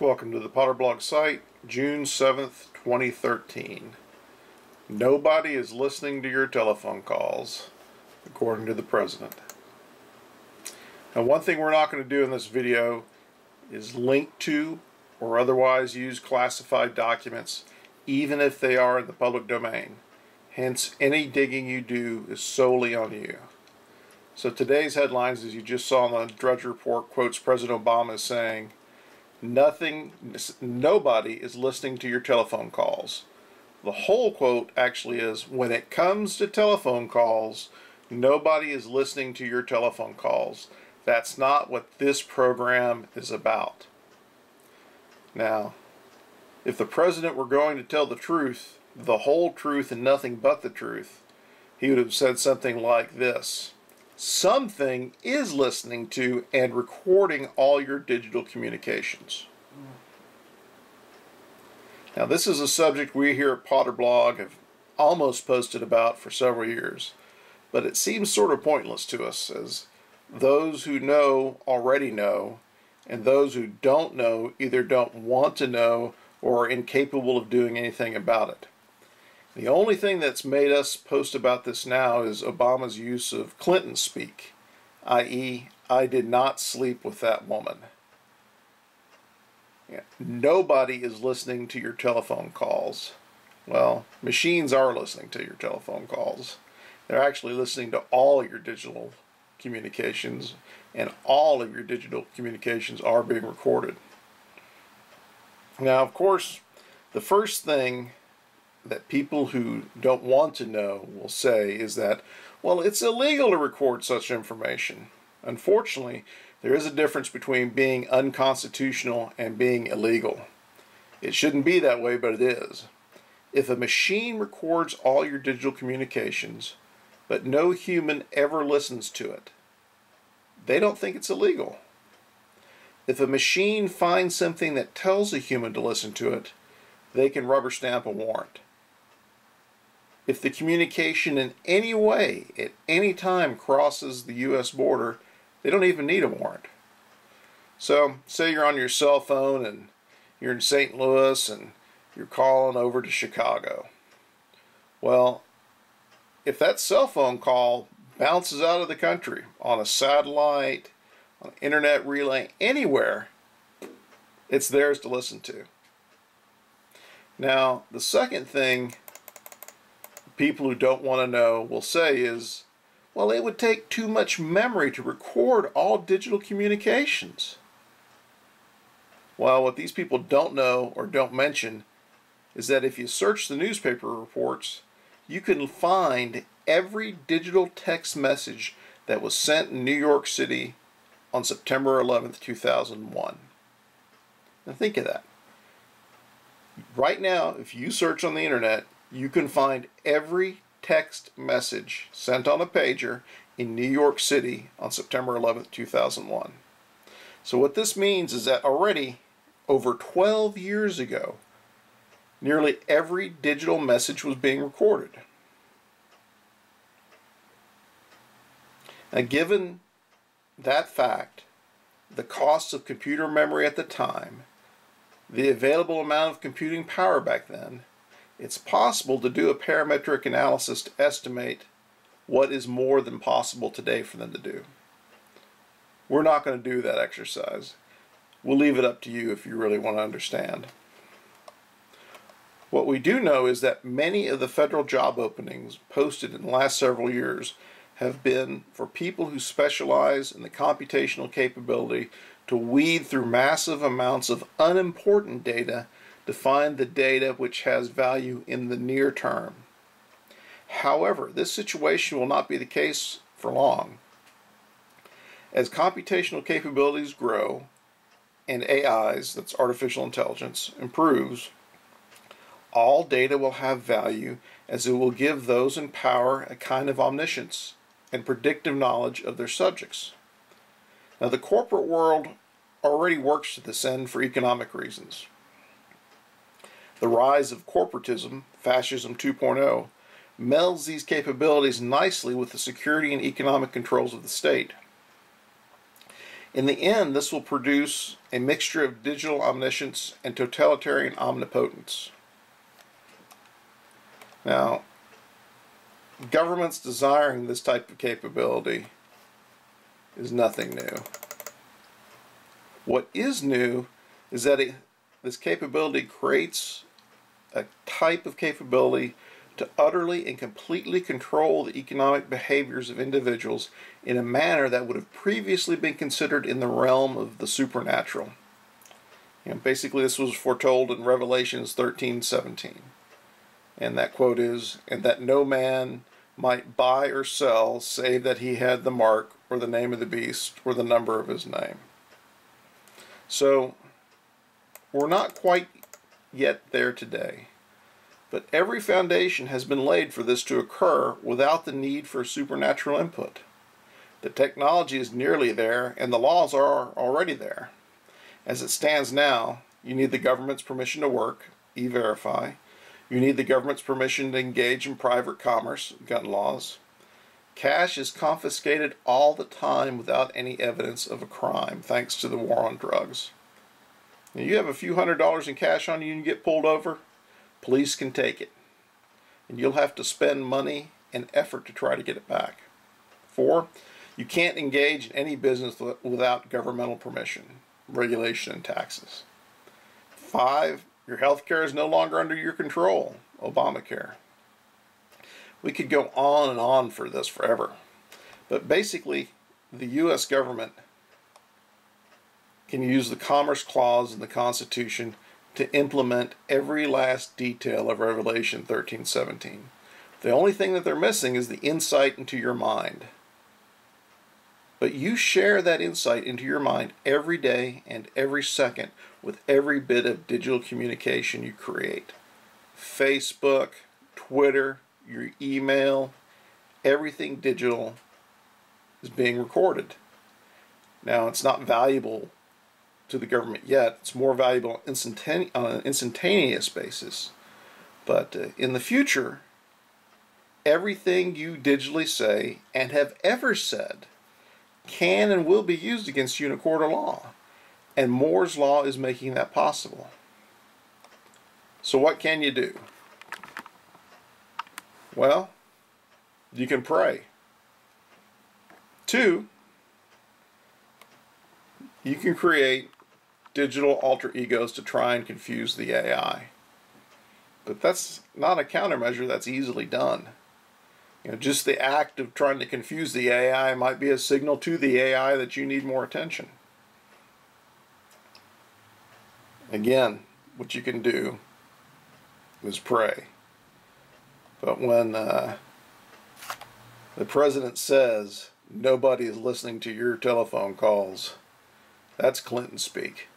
Welcome to the POTRBLOG site, June 7th, 2013. Nobody is listening to your telephone calls, according to the President. Now, one thing we're not going to do in this video is link to or otherwise use classified documents, even if they are in the public domain. Hence, any digging you do is solely on you. So today's headlines, as you just saw on the Drudge Report, quotes President Obama as saying, nobody is listening to your telephone calls. The whole quote actually is, when it comes to telephone calls, nobody is listening to your telephone calls. That's not what this program is about. Now, if the President were going to tell the truth, the whole truth and nothing but the truth, he would have said something like this: something is listening to and recording all your digital communications. Now, this is a subject we here at POTRBLOG have almost posted about for several years, but it seems sort of pointless to us, as those who know already know, and those who don't know either don't want to know or are incapable of doing anything about it. The only thing that's made us post about this now is Obama's use of Clinton speak, i.e., I did not sleep with that woman. Yeah. Nobody is listening to your telephone calls. Well, machines are listening to your telephone calls. They're actually listening to all your digital communications, and all of your digital communications are being recorded. Now, of course, the first thing that people who don't want to know will say is that, well, it's illegal to record such information. Unfortunately, there is a difference between being unconstitutional and being illegal. It shouldn't be that way, but it is. If a machine records all your digital communications, but no human ever listens to it, they don't think it's illegal. If a machine finds something that tells a human to listen to it, they can rubber stamp a warrant. If the communication in any way, at any time, crosses the U.S. border, they don't even need a warrant. So, say you're on your cell phone and you're in St. Louis and you're calling over to Chicago. Well, if that cell phone call bounces out of the country on a satellite, on an internet relay, anywhere, it's theirs to listen to. Now, the second thing people who don't want to know will say is, well, it would take too much memory to record all digital communications. Well, what these people don't know or don't mention is that if you search the newspaper reports, you can find every digital text message that was sent in New York City on September 11th, 2001. Now think of that. Right now, if you search on the internet, you can find every text message sent on a pager in New York City on September 11th, 2001. So what this means is that already, over 12 years ago, nearly every digital message was being recorded. Now, given that fact, the cost of computer memory at the time, the available amount of computing power back then, it's possible to do a parametric analysis to estimate what is more than possible today for them to do. We're not going to do that exercise. We'll leave it up to you if you really want to understand. What we do know is that many of the federal job openings posted in the last several years have been for people who specialize in the computational capability to weed through massive amounts of unimportant data to find the data which has value in the near term. However, this situation will not be the case for long. As computational capabilities grow and AIs, that's artificial intelligence, improves, all data will have value, as it will give those in power a kind of omniscience and predictive knowledge of their subjects. Now, the corporate world already works to this end for economic reasons. The rise of corporatism, fascism 2.0, melds these capabilities nicely with the security and economic controls of the state. In the end, this will produce a mixture of digital omniscience and totalitarian omnipotence. Now, governments desiring this type of capability is nothing new. What is new is that this capability creates a type of capability to utterly and completely control the economic behaviors of individuals in a manner that would have previously been considered in the realm of the supernatural. Basically, this was foretold in Revelations 13:17. And that quote is, "And that no man might buy or sell, save that he had the mark, or the name of the beast, or the number of his name." So, we're not quite yet there today. But every foundation has been laid for this to occur without the need for supernatural input. The technology is nearly there, and the laws are already there. As it stands now, you need the government's permission to work, e-verify. You need the government's permission to engage in private commerce, gun laws. Cash is confiscated all the time without any evidence of a crime, thanks to the war on drugs. Now, you have a few $100s in cash on you and you get pulled over, police can take it, and you'll have to spend money and effort to try to get it back. 4, you can't engage in any business without governmental permission, regulation, and taxes. 5, your health care is no longer under your control, Obamacare. We could go on and on for this forever, but basically the U.S. government can use the Commerce Clause in the Constitution to implement every last detail of Revelation 13:17. The only thing that they're missing is the insight into your mind. But you share that insight into your mind every day and every second with every bit of digital communication you create. Facebook, Twitter, your email, everything digital is being recorded. Now, it's not valuable to the government yet. It's more valuable on an instantaneous basis. But in the future, everything you digitally say and have ever said can and will be used against you in a court of law. And Moore's Law is making that possible. So what can you do? Well, you can pray. 2, you can create digital alter egos to try and confuse the AI. But that's not a countermeasure that's easily done. Just the act of trying to confuse the AI might be a signal to the AI that you need more attention. Again, what you can do is pray. But when the president says nobody is listening to your telephone calls, that's Clinton speak.